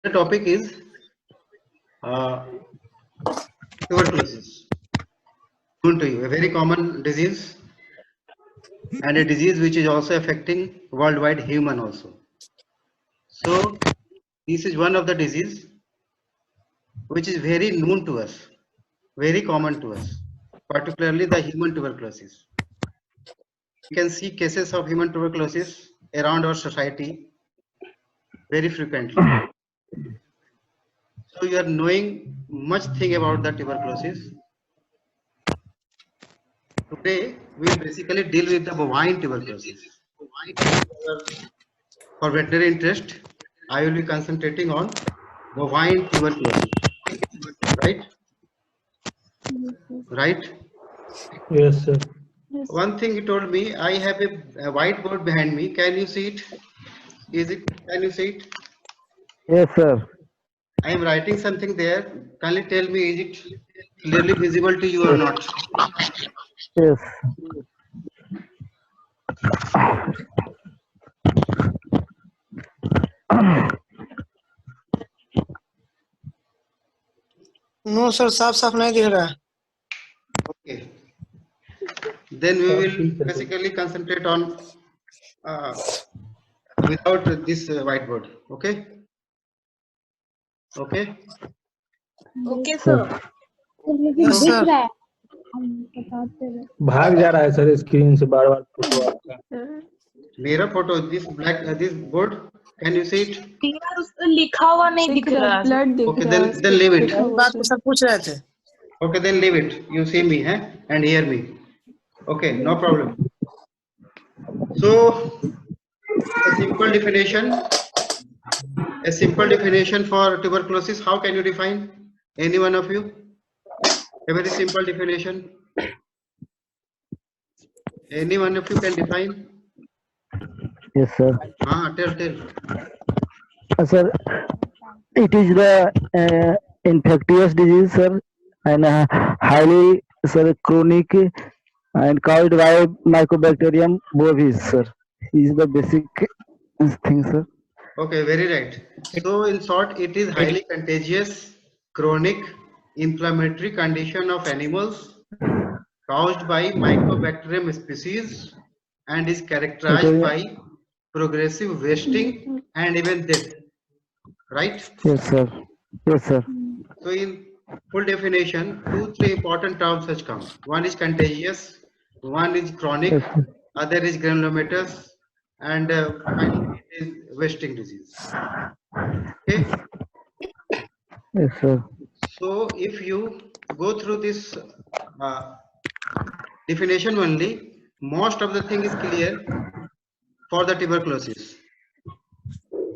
The topic is uh, tuberculosis. Known to you, a very common disease and a disease which is also affecting worldwide human also. So this is one of the disease which is very known to us, very common to us, particularly the human tuberculosis. You can see cases of human tuberculosis around our society very frequently. So you are knowing much thing about the tuberculosis. Today we will basically deal with the bovine tuberculosis. For veterinary interest, I will be concentrating on bovine tuberculosis. Right? Right? Yes, sir. One thing he told me, I have a whiteboard behind me. Can you see it? Can you see it? Yes, sir. I am writing something there. Kindly tell me, is it clearly visible to you or not? Yes. No sir साफ साफ नहीं दिख रहा है Okay. Then we will basically concentrate on without this whiteboard. Okay. Okay. Okay sir yes sir भाग जा रहा है सर स्क्रीन से बार बार फोटो आपका। मेरा photo this board, can you see it? यार उस पर लिखा हुआ नहीं दिख रहा है ब्लड दिख Okay, रहा है then leave it. बात तो सब पूछ रहे थे Okay, then leave it. You see me, and hear me. Okay, no problem. So a simple definition for tuberculosis. How can you define? Any one of you? A very simple definition. Any one of you can define? Yes, sir. Tell. Sir, it is the infectious disease, sir, and highly, sir, chronic and caused by Mycobacterium bovis, sir. Is the basic thing, sir. Okay, very right. So in short, it is highly contagious, chronic, inflammatory condition of animals caused by Mycobacterium species and is characterized by progressive wasting and even death. Right? Yes, sir. Yes, sir. So in full definition, 2-3 important terms has come. One is contagious, one is chronic, Yes, sir. other is granulomatous, and finally it is wasting disease. Okay. Yes, sir. So if you go through this definition only, most of the thing is clear for the tuberculosis.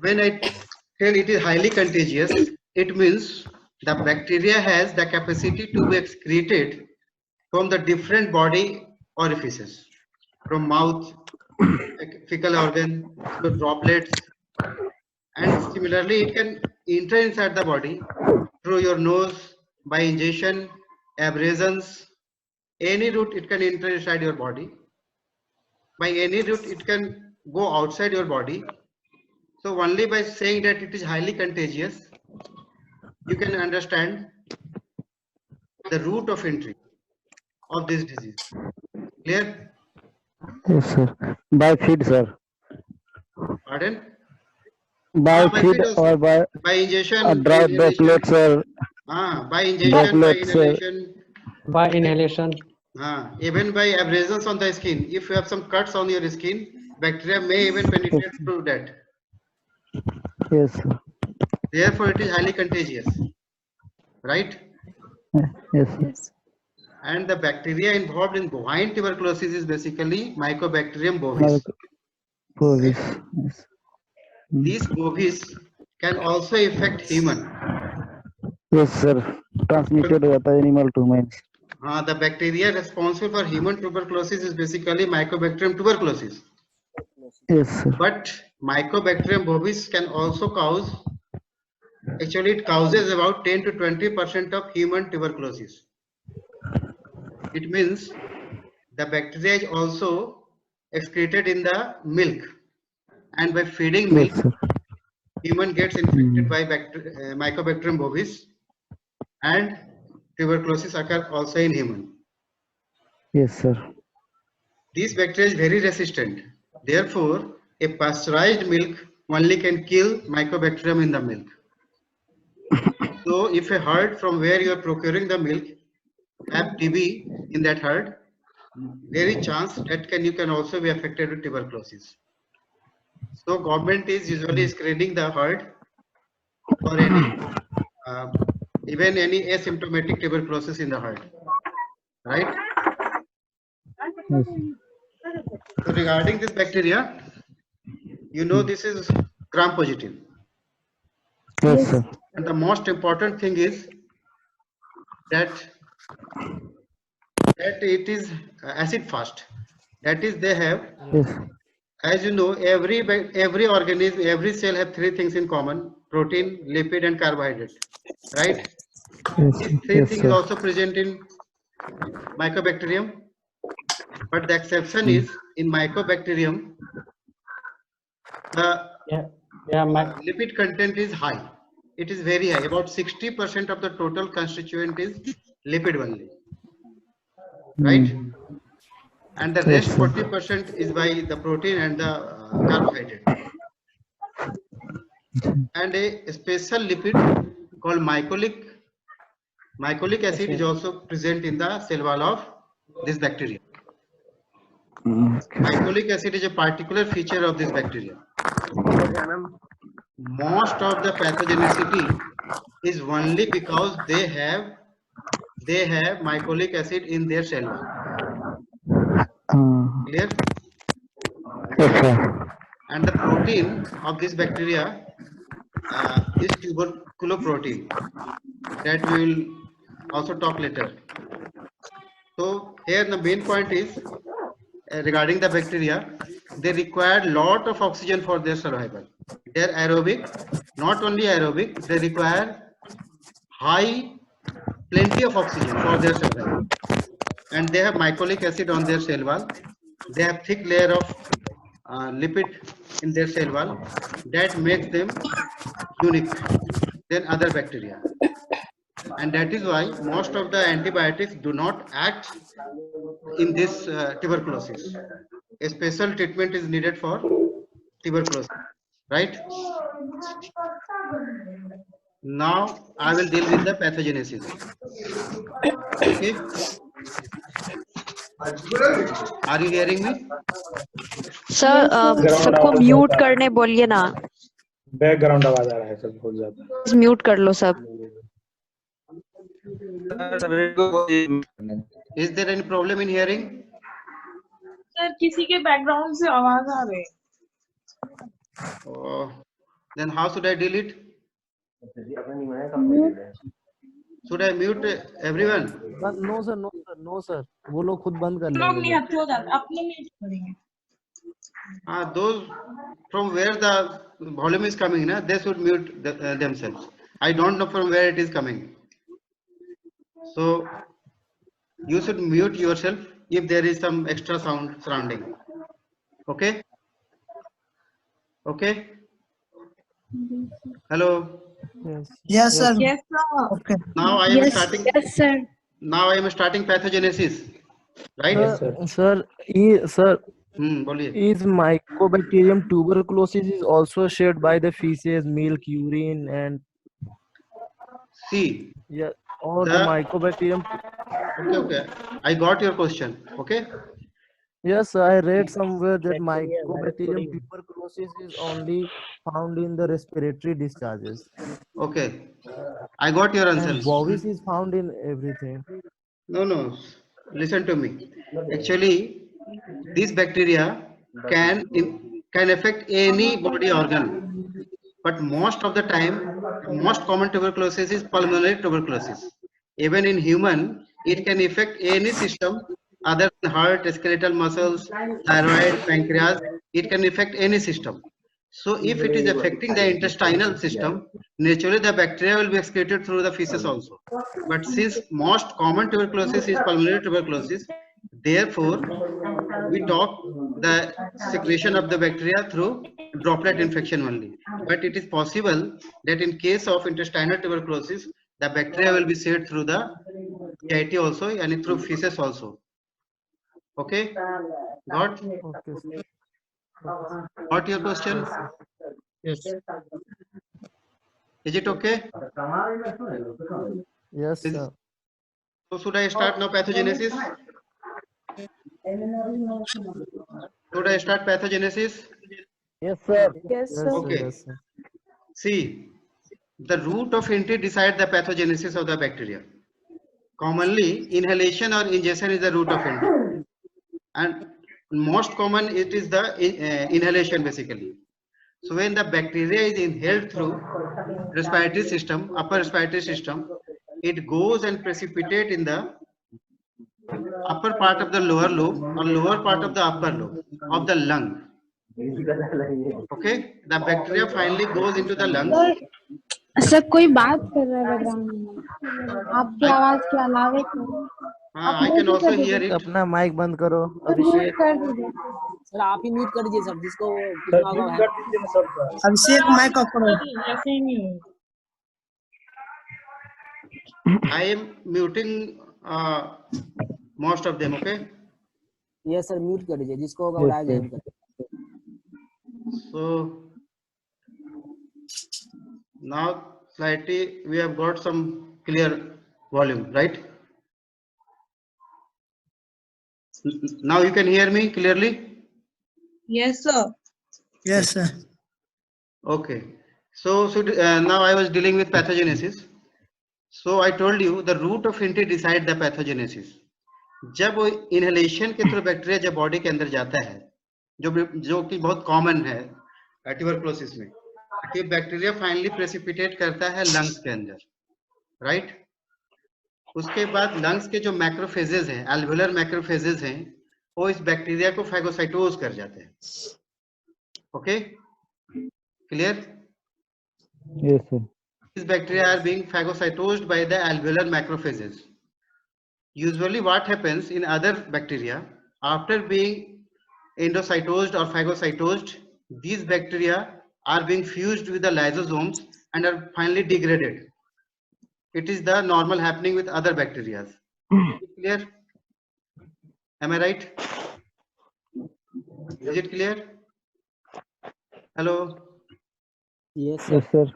When I tell it is highly contagious, it means the bacteria has the capacity to be excreted from the different body orifices, from mouth, fecal organ, to droplets, and similarly it can enter inside the body through your nose, by ingestion, abrasions, any route it can enter inside your body. By any route it can go outside your body. So only by saying that it is highly contagious, you can understand the route of entry of this disease. Clear? Yes, sir. By feed, sir. Pardon? By By feed feed also. or by By ingestion, droplets, sir. by ingestion, by Droplets, inhalation, by inhalation. Even by abrasions on the skin. If you have some cuts on your skin, bacteria may even penetrate through that. Yes, sir. Therefore, it is highly contagious. Right? Yes, sir. And the bacteria involved in bovine tuberculosis is basically Mycobacterium bovis. Bovis. Yes. These bovis can also affect human. Yes, sir. Transmitted हो जाता है animal to humans. The bacteria responsible for human tuberculosis is basically Mycobacterium tuberculosis. Yes, sir. But Mycobacterium bovis can also cause, actually it causes about 10 to 20% of human tuberculosis. It means the bacteria is also excreted in the milk, and by feeding milk, Yes, sir. human gets infected by Mycobacterium bovis, and tuberculosis occur also in human. Yes, sir. This bacteria is very resistant. Therefore, a pasteurized milk only can kill Mycobacterium in the milk. So, if a herd from where you are procuring the milk have TB in that herd, there is chance that you can also be affected with tuberculosis. So, government is usually screening the herd for any even any asymptomatic tuberculosis in the herd, right? Yes. So regarding this bacteria, you know this is gram positive, Yes, sir. and the most important thing is that it is acid fast. That is, they have, Yes. as you know, every organism, every cell have three things in common: protein, lipid, and carbohydrate, right? Yes. These three Yes, things is sir. also present in Mycobacterium, but the exception is in Mycobacterium, the lipid content is high. It is very high. About 60% of the total constituent is lipid only, right? And the Yes, rest sir. 40% is by the protein and the carbohydrate. And a special lipid called mycolic acid is also present in the cell wall of this bacteria. Okay. Mycolic acid is a particular feature of this bacteria. Most of the pathogenicity is only because they have mycolic acid in their cell wall. Clear? Yes, sir. And the protein of this bacteria is tuberculoprotein, that we will also talk later. So here the main point is regarding the bacteria, they require lot of oxygen for their survival. They are aerobic, not only aerobic, they require plenty of oxygen for their survival. And they have mycolic acid on their cell wall. They have thick layer of lipid in their cell wall that makes them unique than other bacteria. And that is why most of the antibiotics do not act in this tuberculosis. A special treatment is needed for tuberculosis, right? Now I will deal with the pathogenesis. Okay, are you hearing me? Sir सबको mute करने बोलिए ना, background आवाज आ रहा है, सब बहुत ज्यादा। म्यूट कर लो सब। Is there any problem in hearing? Sir किसी के बैकग्राउंड से आवाज आ रही है। Then how should I deal it? Should I mute everyone? No, sir. No, sir. No, sir. वो लोग खुद बंद कर लोग नहीं लेंगे। हत्या हो जाते, अपने में करेंगे। Those from where the volume is coming, they should mute themselves. I don't know from where it is coming. So you should mute yourself if there is some extra sound surrounding. Okay? Okay? Hello? Yes, sir. Yes, sir. Okay. Now I am starting. Yes, sir. Now I am starting pathogenesis. Right? Yes, sir. Sir, बोलिए. is Mycobacterium tuberculosis is also shared by the feces, milk, urine, and See. yeah, or the Mycobacterium. Okay. I got your question. Okay. Yes, I read somewhere that Mycobacterium tuberculosis is only found in the respiratory discharges. Okay. I got your answer. And bovis is found in everything. No. Listen to me. Actually, this bacteria can affect any body organ, but most of the time, most common tuberculosis is pulmonary tuberculosis. Even in human, it can affect any system other than heart, skeletal muscles, thyroid, pancreas. It can affect any system. So if it is affecting the intestinal system, naturally the bacteria will be excreted through the feces also. But since most common tuberculosis is pulmonary tuberculosis, therefore we talk the secretion of the bacteria through droplet infection only. But it is possible that in case of intestinal tuberculosis, the bacteria will be shed through the GIT also and through feces also. Okay, got your question? Yes. Is it okay? Yes, sir. So should I start now pathogenesis? Should I start pathogenesis? Yes, sir. Yes, Yes, sir. sir. Okay. Yes, sir. See, the route of entry decides the pathogenesis of the bacteria. Commonly, inhalation or ingestion is the route of entry, and most common it is the inhalation basically. So when the bacteria is inhaled through respiratory system, upper respiratory system, it goes and precipitate in the upper part of the lower lobe or lower part of the upper lobe of the lung. Okay, the bacteria finally goes into the lungs. Sir कोई बात कर रहा है background में, आपकी आवाज के अलावा I can also hear it. अपना माइक बंद करो म्यूट अभिषेक। कर दीजिए। सर आप ही म्यूट कर दीजिए सर, जिसको सर म्यूट कर दीजिए ना सबका। अभिषेक माइक ऑफ करो। ऐसे ही नहीं I am muting most of them. Okay. Yes sir mute कर दीजिए, जिसको होगा Yes, उड़ाया sir. जाएगा। So now slightly we have got some clear volume, right? Now you can hear me clearly. Yes sir. Yes sir. Okay. So now I was dealing with pathogenesis. So I told you the route of entry decide the pathogenesis. जब वो inhalation के through bacteria जब body के अंदर जाता है, जो कि बहुत कॉमन है ट्यूबरकुलोसिस में, कि बैक्टीरिया फाइनली प्रेसिपिटेट करता है लंग्स के अंदर, राइट? उसके बाद लंग्स के जो मैक्रोफेजेस हैं, एल्वेलर मैक्रोफेजेस हैं, वो इस बैक्टीरिया को फैगोसाइटोज कर जाते हैं। Okay, clear? Yes, sir. These bacteria are being phagocytosed by the alveolar macrophages. Usually what happens in other bacteria, after being endocytosed or phagocytosed, these bacteria are being fused with the lysosomes and are finally degraded. It is the normal happening with other bacteria. Clear? Am I right? Is it clear? Hello? Yes sir. Yes, sir.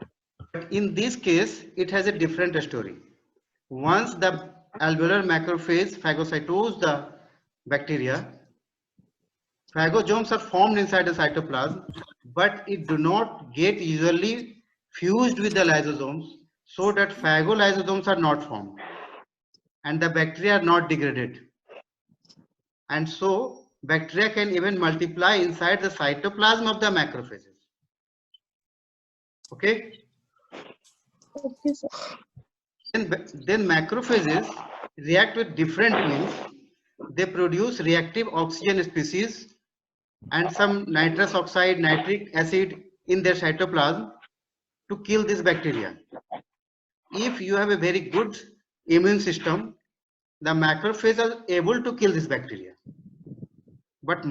But in this case, it has a different story. Once the alveolar macrophage phagocytose the bacteria, phagosomes are formed inside the cytoplasm, but it do not get usually fused with the lysosomes, so that phagolysosomes are not formed and the bacteria are not degraded. And so bacteria can even multiply inside the cytoplasm of the macrophages. Okay? Okay sir. Then macrophages react with different means. They produce reactive oxygen species and some nitrous oxide, nitric acid in their cytoplasm to kill this bacteria. If you have a very good immune system, the macrophages are able to kill this bacteria. But